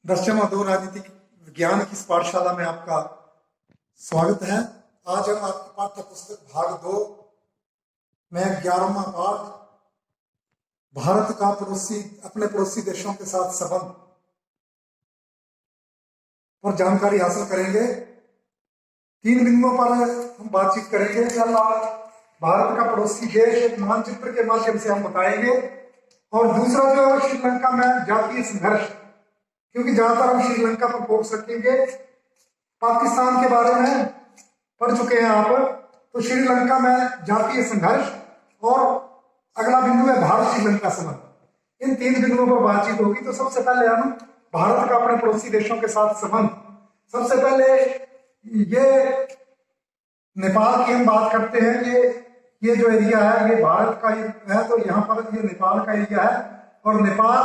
दसवें दो राजनीतिक विज्ञान की इस पाठशाला में आपका स्वागत है। आज हम आपकी पाठ्य पुस्तक भाग 2 में 11वां पाठ भारत का अपने पड़ोसी देशों के साथ संबंध पर जानकारी हासिल करेंगे। 3 बिंदुओं पर हम बातचीत करेंगे। पहला, भारत का पड़ोसी देश एक मानचित्र के माध्यम से हम बताएंगे, और दूसरा जो है श्रीलंका में जातीय संघर्ष, क्योंकि ज्यादातर हम श्रीलंका पर फोकस रखेंगे। पाकिस्तान के बारे में पढ़ चुके हैं आप, तो श्रीलंका में जातीय संघर्ष, और अगला बिंदु है भारत श्रीलंका संबंध। इन 3 बिंदुओं पर बातचीत होगी। तो सबसे पहले हम भारत का अपने पड़ोसी देशों के साथ संबंध, सबसे पहले ये नेपाल की हम बात करते हैं। ये जो एरिया है ये भारत का है, तो यहाँ पर ये नेपाल का एरिया है। और नेपाल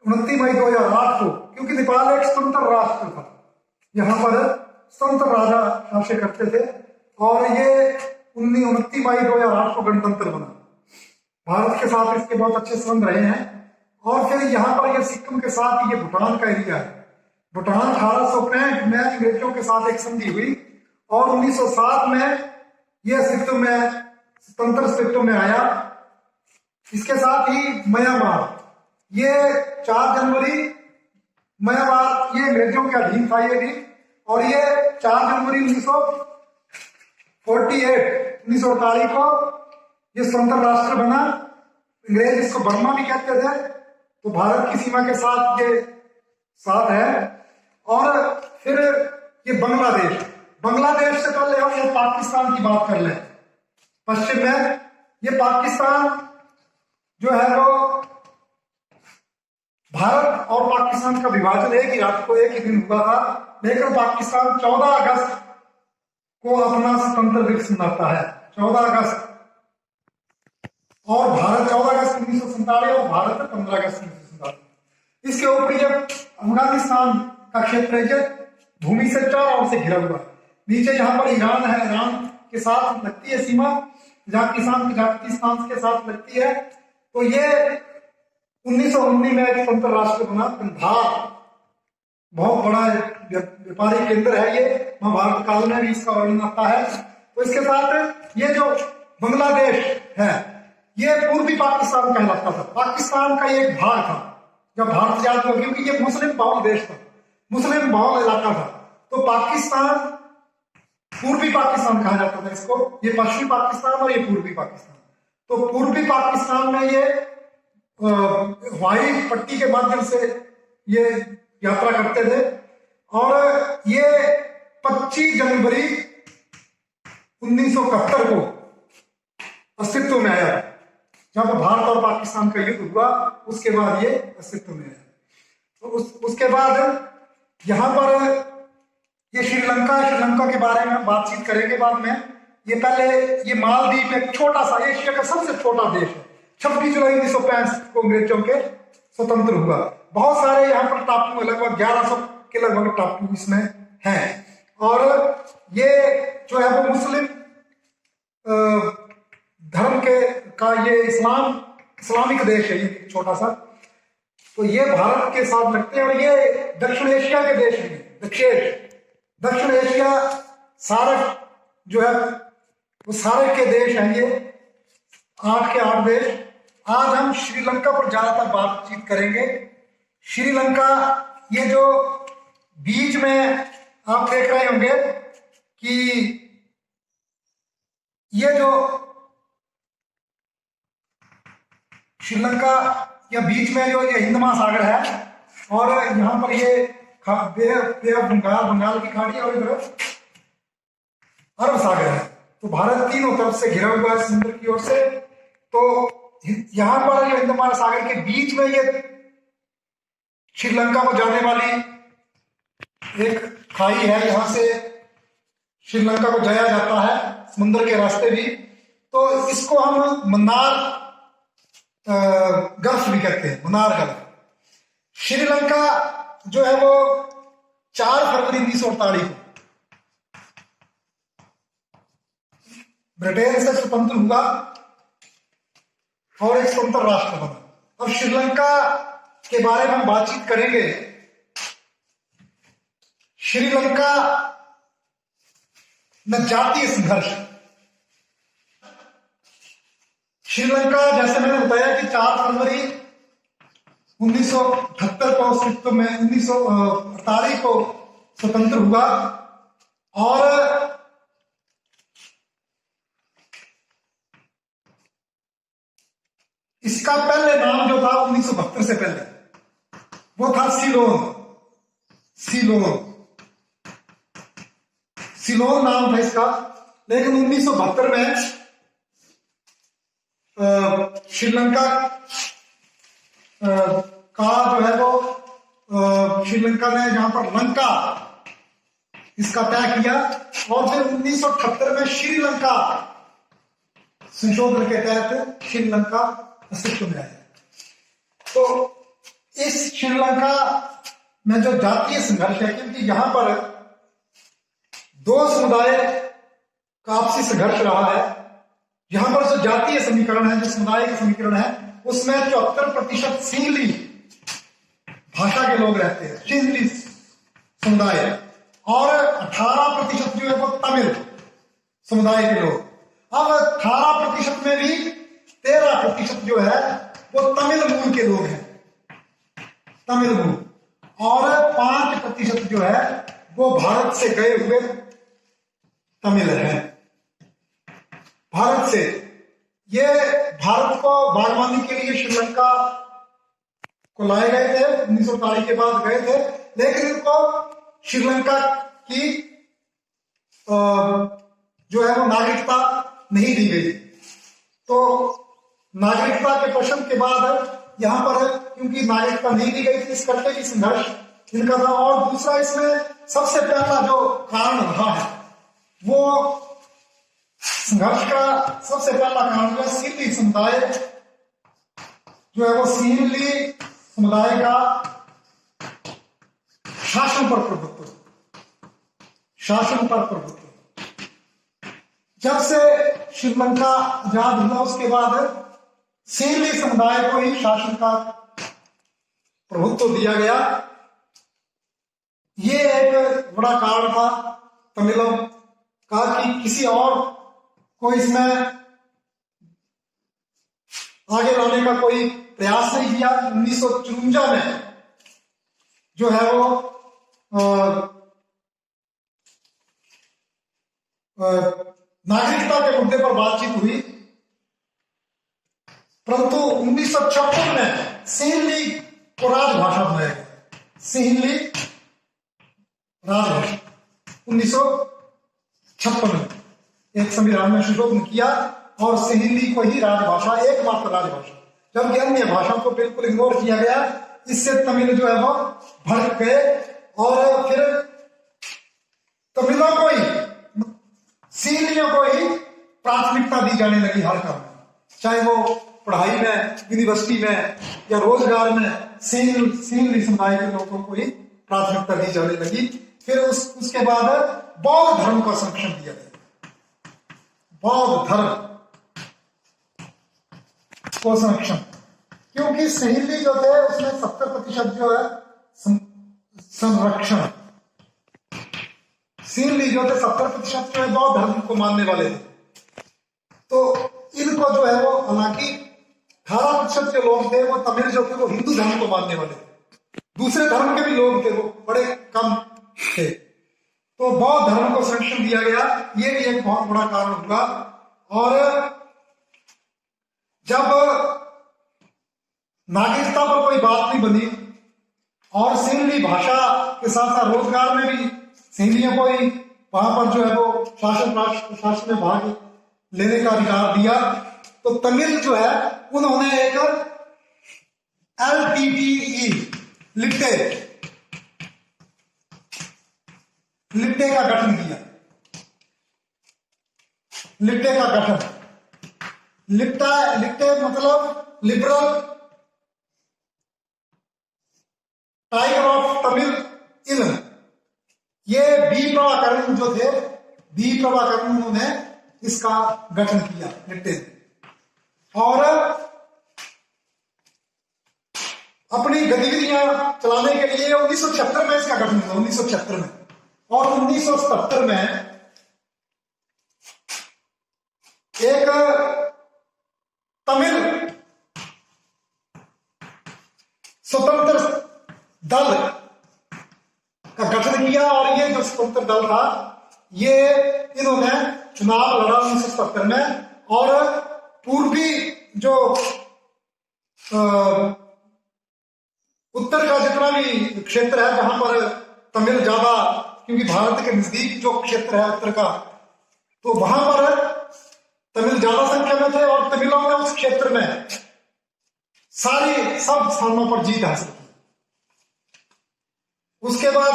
29 मई 2008 को, क्योंकि नेपाल एक स्वतंत्र राष्ट्र था, यहाँ पर स्वतंत्र राजा शासन करते थे, और ये 29 मई 2008 को गणतंत्र बना। भारत के साथ इसके बहुत अच्छे संबंध रहे हैं। और फिर यहाँ पर ये सिक्किम के साथ ये भूटान का एरिया है। भूटान 1865 में अंग्रेजों के साथ एक संधि हुई, और 1907 में ये अस्तित्व में, स्वतंत्र अस्तित्व में आया। इसके साथ ही म्यांमार, ये 4 जनवरी म्यांमार ये अंग्रेजों के अधीन था ये भी, और ये 4 जनवरी 1948 को ये स्वतंत्र राष्ट्र बना। अंग्रेज इसको बर्मा भी कहते थे, तो भारत की सीमा के साथ ये साथ है। और फिर ये बांग्लादेश से पहले हम ये पाकिस्तान की बात कर लें। पश्चिम में ये पाकिस्तान जो है वो, भारत और पाकिस्तान का विभाजन एक ही रात को, एक ही दिन हुआ था, लेकिन पाकिस्तान 14 अगस्त को अपना स्वतंत्र दिवस मनाता है, 14 अगस्त। और भारत 14 अगस्त 1947 और भारत 15 अगस्त 1947। इसके ऊपर ये अफगानिस्तान का क्षेत्र है, जो भूमि से 4 ओर से घिरा हुआ है। नीचे यहाँ पर ईरान है, ईरान के साथ लगती है सीमा, कजाकिस्तान के साथ लगती है। तो ये 1919 में एक स्वतंत्र राष्ट्र बना। कंधार बहुत बड़ा व्यापारिक केंद्र है ये, महाभारत काल में भी इसका वर्णन आता है। तो इसके साथ ये जो बांग्लादेश है ये पूर्वी पाकिस्तान कहलाता था। पाकिस्तान का एक भाग था जब भारत आजाद हुआ, क्योंकि ये मुस्लिम बहुल देश था, मुस्लिम बहुल इलाका था। तो पाकिस्तान, पूर्वी पाकिस्तान कहा जाता था इसको। ये पश्चिमी पाकिस्तान और ये पूर्वी पाकिस्तान। तो पूर्वी पाकिस्तान में ये हवाई पट्टी के माध्यम से ये यात्रा करते थे। और ये 25 जनवरी 1971 को अस्तित्व में आया, जब भारत और पाकिस्तान का युद्ध हुआ, उसके बाद ये अस्तित्व में आया। तो उसके बाद यहाँ पर ये श्रीलंका के बारे में बातचीत करेंगे बाद में। ये पहले ये मालदीव एक छोटा सा, एशिया का सबसे छोटा देश है। 26 जुलाई 1965 को अंग्रेजों के स्वतंत्र हुआ। बहुत सारे यहाँ पर टापू, लगभग 1100 के लगभग टापू इसमें हैं। और ये जो है वो मुस्लिम धर्म का ये इस्लामिक देश है, ये छोटा सा। तो ये भारत के साथ लगते हैं। और ये दक्षिण एशिया के देश हैं। दक्षिण एशिया सार्क जो है वो सार्क के देश हैं ये, 8 के 8 देश। आज हम श्रीलंका पर ज्यादातर बातचीत करेंगे। श्रीलंका, ये जो बीच में आप देख रहे होंगे कि ये जो श्रीलंका या बीच में जो ये हिंद महासागर है, और यहाँ पर ये बे ऑफ बंगाल की खाड़ी, और इधर अरब सागर है। तो भारत तीनों तरफ से घिरा हुआ है समुद्र की ओर से। तो यहाँ पर जो हिंद महासागर के बीच में ये श्रीलंका को जाने वाली एक खाई है, यहाँ से श्रीलंका को जाया जाता है समुद्र के रास्ते भी। तो इसको हम मन्नार गल्फ भी कहते हैं, मन्नार गल्फ। श्रीलंका जो है वो 4 फरवरी 1948 को ब्रिटेन से स्वतंत्र हुआ और एक स्वतंत्र राष्ट्र बना। अब श्रीलंका के बारे में हम बातचीत करेंगे। श्रीलंका में जातीय संघर्ष। श्रीलंका, जैसे मैंने बताया कि 4 फरवरी 1978 को अस्तित्व में, 1948 को स्वतंत्र हुआ और इसका पहले नाम जो था 1972 से पहले वो था सीलोन। सिलोन नाम था इसका। लेकिन 1972 में श्रीलंका का जो है वो श्रीलंका ने जहां पर लंका इसका तय किया और फिर 1978 में श्रीलंका संशोधन के तहत श्रीलंका अस्तित्व में आया। तो इस श्रीलंका में जो जातीय संघर्ष है, क्योंकि यहां पर 2 समुदाय का आपसी संघर्ष रहा है। यहां पर जो जातीय समीकरण है, जो समुदाय का समीकरण है, उसमें 74% सिंहली भाषा के लोग रहते हैं, सिंहली समुदाय, और 18% जो है वो तमिल समुदाय के लोग। अब 18% में भी 13% जो है वो तमिल मूल के लोग हैं, तमिल मूल, और 5% जो है वो भारत से गए हुए तमिल हैं। भारत से, ये भारत को बागवानी के लिए श्रीलंका को लाए गए थे, 1948 के बाद गए थे, लेकिन इनको श्रीलंका की जो है वो नागरिकता नहीं दी गई। तो नागरिकता के प्रश्न के बाद यहां पर, क्योंकि नागरिकता नहीं दी गई थी, इस करके भी संघर्ष इनका था। और दूसरा, इसमें सबसे पहला जो कारण रहा है, वो संघर्ष का सबसे पहला कारण जो है सिंहली समुदाय जो है वो सिंहली समुदाय का शासन पर प्रभुत्व। जब से श्रीलंका आजाद हुआ उसके बाद सिंहली समुदाय को ही शासन का प्रभुत्व दिया गया। ये एक बड़ा कारण था तमिलों का कि किसी और को इसमें आगे लाने का कोई प्रयास नहीं किया। 1954 में जो है वो नागरिकता के मुद्दे पर बातचीत हुई, परंतु 1956 में सिंहली को राजभाषा बनाया गया। सिंहली राजभाषा 1956 में एक संविधान में संशोधन किया और सिंहली को ही राजभाषा, एकमात्र राजभाषा, जबकि अन्य भाषाओं को बिल्कुल इग्नोर किया गया। इससे तमिल जो है वो भड़क गए और फिर तमिलों को ही, सिंहलियों को ही प्राथमिकता दी जाने लगी हर काम में, चाहे वो पढ़ाई में, यूनिवर्सिटी में या रोजगार में। सिंहली समुदाय के लोगों को ही प्राथमिकता दी जाने लगी। फिर उसके बाद बौद्ध धर्म का संरक्षण दिया गया। बौद्ध धर्म को संरक्षण, क्योंकि सिंहली जो थे उसमें 70% जो है संरक्षण। सिंहली जो थे 70% जो है बौद्ध धर्म को मानने वाले थे। तो इनको जो है वो, हालांकि 18% जो लोग थे वो तमिल जो थे वो हिंदू धर्म को मानने वाले थे। दूसरे धर्म के भी लोग थे, वो बड़े कम थे। तो बौद्ध धर्म को संरक्षण दिया गया, ये भी एक बहुत बड़ा कारण हुआ। और जब नागरिकता पर कोई बात नहीं बनी और सिंहली भाषा के साथ साथ रोजगार में भी सिंहलियों को ही वहां पर जो है वो शासन में भाग लेने का अधिकार दिया, तो तमिल जो है उन्होंने एक LTTE लिट्टे का गठन किया। लिट्टे का गठन, लिट्टे मतलब लिबरल टाइगर ऑफ तमिल इल्म। ये बी प्रभाकरण जो थे, बी प्रभाकरण, उन्होंने इसका गठन किया लिट्टे। और अपनी गतिविधियां चलाने के लिए 1976 में इसका गठन हुआ, 1976 में। और 1977 में एक तमिल स्वतंत्र दल का गठन किया। और ये जो स्वतंत्र दल था, ये इन्होंने चुनाव लड़ा 1977 में। और पूर्वी जो उत्तर का जितना भी क्षेत्र है जहां पर तमिल ज्यादा, क्योंकि भारत के नजदीक जो क्षेत्र है उत्तर का, तो वहां पर तमिल ज्यादा संख्या में थे। और तमिलों ने उस क्षेत्र में सब स्थानों पर जीत हासिल की। उसके बाद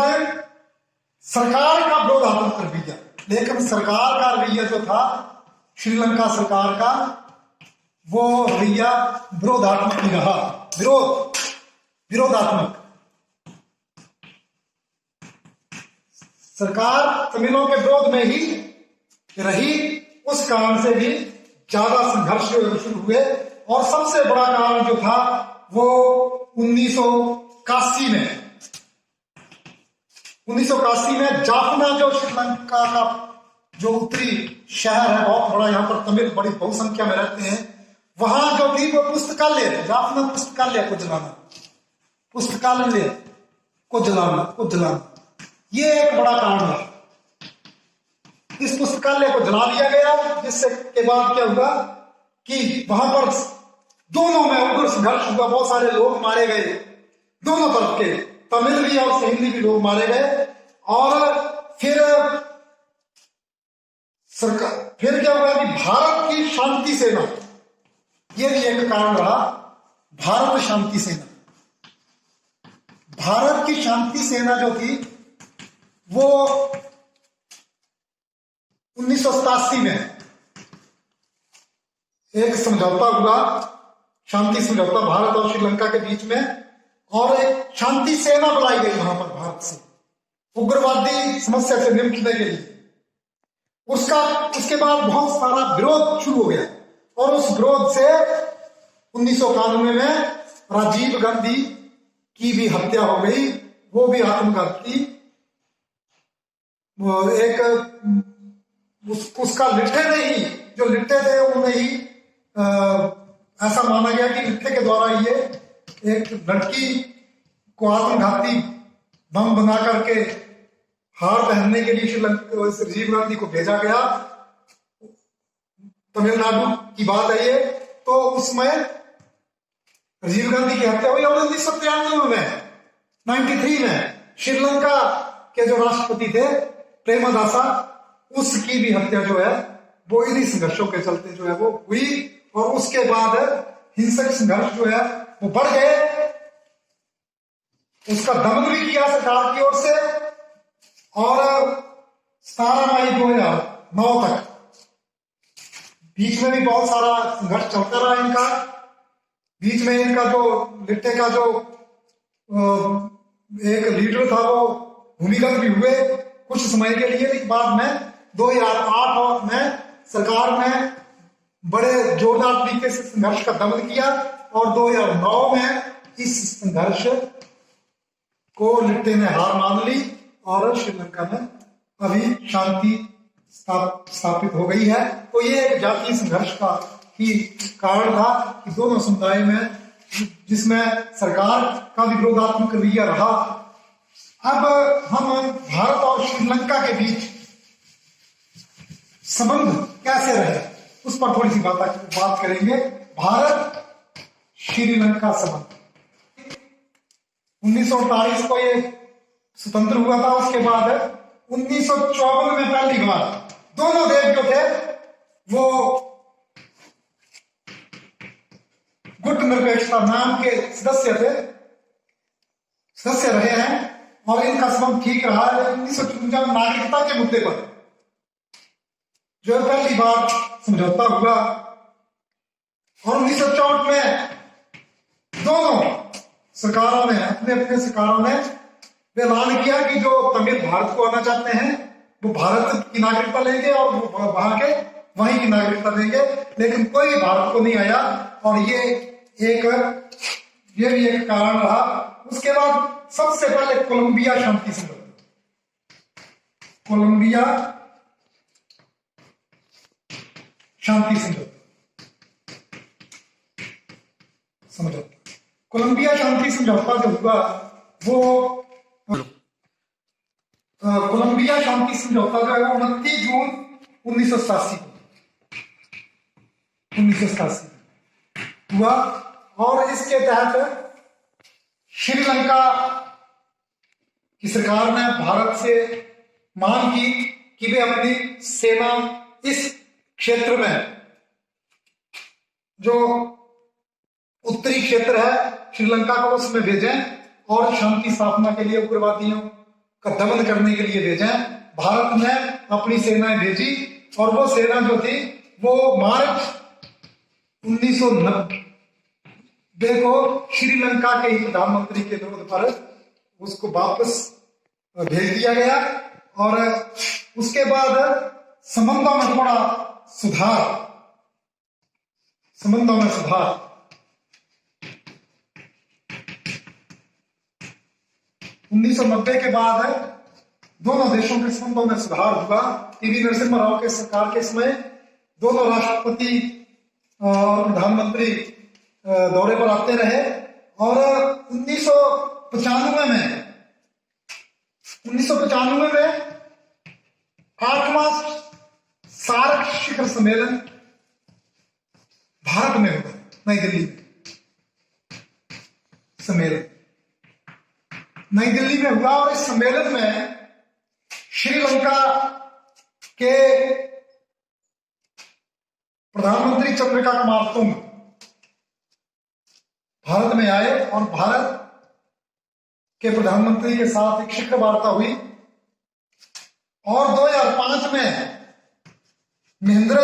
सरकार का विरोधात्मक रवैया, लेकिन सरकार का रवैया जो था श्रीलंका सरकार का, वो रवैया विरोधात्मक ही रहा। विरोधात्मक सरकार तमिलों के विरोध में ही रही। उस कारण से भी ज्यादा संघर्ष शुरू हुए। और सबसे बड़ा कारण जो था वो 1981 में जाफना, जो श्रीलंका का जो उत्तरी शहर है, बहुत बड़ा, यहाँ पर तमिल बड़ी बहुसंख्या में रहते हैं, वहां जो थी वो पुस्तकालय, जाफना पुस्तकालय को जलाना, ये एक बड़ा कारण है। इस पुस्तकालय को जला दिया गया, जिससे के बाद क्या हुआ कि वहां पर दोनों में उग्र संघर्ष हुआ। बहुत सारे लोग मारे गए, दोनों तरफ के, तमिल भी और हिंदी भी लोग मारे गए। और फिर क्या हुआ कि भारत की शांति सेना, ये भी एक कारण रहा। भारत की शांति सेना जो थी वो 1987 में एक समझौता हुआ, शांति समझौता भारत और श्रीलंका के बीच में। और एक शांति सेना बुलाई गई वहां पर भारत से, उग्रवादी समस्या से निपटने के लिए। उसके बाद बहुत सारा विरोध शुरू हो गया। और उस विरोध से 1991 में राजीव गांधी की भी हत्या हो गई। वो भी आत्मघात की। उसका लिट्टे ने ही, जो लिट्टे थे उन्हें ही ऐसा माना गया कि लिट्टे के द्वारा ये एक लड़की को आत्मघाती बम बना करके हार पहनने के लिए राजीव गांधी को भेजा गया। तमिलनाडु की बात है ये। तो उसमें राजीव गांधी की हत्या हुई। और 1993 में श्रीलंका के जो राष्ट्रपति थे प्रेमदासा, उसकी भी हत्या जो है वो इन्हीं संघर्षों के चलते जो है वो हुई। और उसके बाद हिंसक संघर्ष जो है वो बढ़ गए। उसका दमन भी किया सरकार की ओर से। और 17 मई 2009 तक बीच में भी बहुत सारा संघर्ष चलता रहा इनका। बीच में इनका जो लिट्टे का जो एक लीडर था वो भूमिगत भी हुए कुछ समय के लिए। लेकिन बाद में 2008 में सरकार ने बड़े जोरदार तरीके से संघर्ष का दमन किया। और 2009 में इस संघर्ष को लिट्टे ने हार मान ली। और श्रीलंका में अभी शांति स्थापित हो गई है। तो ये एक जातीय संघर्ष का ही कारण था कि दोनों समुदाय में, जिसमें सरकार का भी विरोधात्मक रवैया रहा। अब हम भारत और श्रीलंका के बीच संबंध कैसे रहे उस पर थोड़ी सी बात करेंगे। भारत श्रीलंका संबंध 1948 को ये स्वतंत्र हुआ था। उसके बाद 1954 में पहली बार दोनों देश जो थे वो गुट निरपेक्षता नाम के सदस्य रहे हैं। और इनका संबंध ठीक रहा है। 1954 नागरिकता के मुद्दे पर जो पहली बार समझौता हुआ। और 1964 में दोनों सरकारों ने अपने सरकारों ने ऐलान किया कि जो तमिल भारत को आना चाहते हैं वो भारत की नागरिकता लेंगे और वो वहां के वहीं की नागरिकता देंगे। लेकिन कोई भारत को नहीं आया। और ये एक ये भी एक कारण रहा। उसके बाद सबसे पहले कोलंबिया शांति समझौता, कोलंबिया शांति समझौता। कोलंबिया शांति समझौता जो हुआ वो कोलंबिया शांति समझौता जो है वो 29 जून 1987 हुआ, और इसके तहत श्रीलंका की सरकार ने भारत से मांग की कि वे अपनी सेना इस क्षेत्र में, जो उत्तरी क्षेत्र है श्रीलंका का, उसमें भेजें और शांति स्थापना के लिए, उग्रवादियों का दमन करने के लिए भेजें। भारत ने अपनी सेनाएं भेजी और वो सेना जो थी वो मार्च 1990 को श्रीलंका के ही प्रधानमंत्री के अनुरोध पर उसको वापस भेज दिया गया। और उसके बाद संबंधों में थोड़ा सुधार, 1990 के बाद दोनों देशों के संबंधों में सुधार हुआ। टीवी नरसिम्हा राव के सरकार के समय दोनों राष्ट्रपति और प्रधानमंत्री दौरे पर आते रहे, और 1995 में 8वां सार्क शिखर सम्मेलन भारत में हुआ, नई दिल्ली में हुआ। और इस सम्मेलन में श्रीलंका के प्रधानमंत्री चंद्रिका कुमार तुंग भारत में आए और भारत के प्रधानमंत्री के साथ एक शिखर वार्ता हुई। और 2005 में महिंद्रा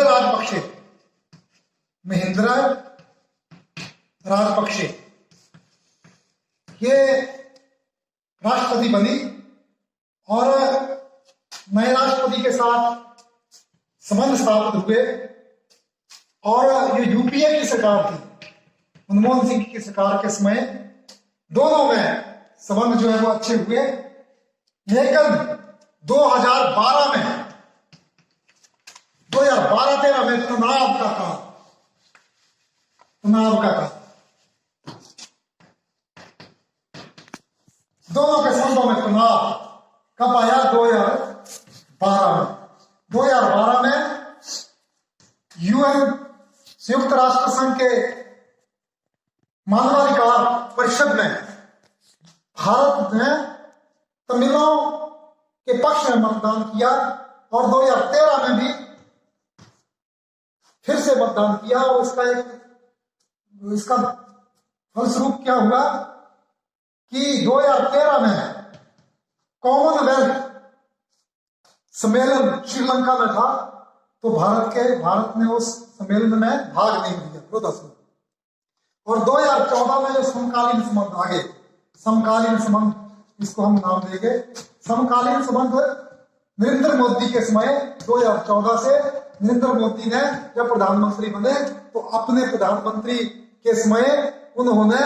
राजपक्षे ये राष्ट्रपति बनी, और नए राष्ट्रपति के साथ संबंध स्थापित हुए। और ये यूपीए की सरकार थी, मनमोहन सिंह की सरकार के समय दोनों में संबंध जो है वो अच्छे हुए। लेकिन 2012-13 में तनाव का काल, दोनों के संबंधों में तनाव कब आया? 2012 में यूएन संयुक्त राष्ट्र संघ के मानवाधिकार परिषद में भारत ने तमिलों के पक्ष में मतदान किया, और 2013 में भी फिर से मतदान किया। और इसका फलस्वरूप क्या हुआ कि 2013 में कॉमनवेल्थ सम्मेलन श्रीलंका में था, तो भारत ने उस सम्मेलन में भाग नहीं लिया, और 2014 में जो समकालीन संबंध आगे, समकालीन संबंध इसको हम नाम देंगे, समकालीन संबंध नरेंद्र मोदी के समय 2014 से नरेंद्र मोदी ने जब प्रधानमंत्री बने तो अपने प्रधानमंत्री के समय उन्होंने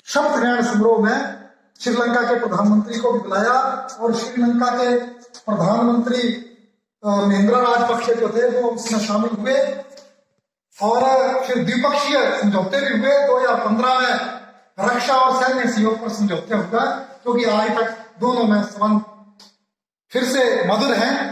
शपथ ग्रहण समारोह में श्रीलंका के प्रधानमंत्री को भी बुलाया, और श्रीलंका के प्रधानमंत्री महिंद्रा राजपक्षे जो थे वो उसमें शामिल हुए। और फिर द्विपक्षीय समझौते भी हुए। 2015 में रक्षा और सैन्य सहयोग पर समझौते हुआ, क्योंकि आज तक दोनों में संबंध फिर से मधुर हैं।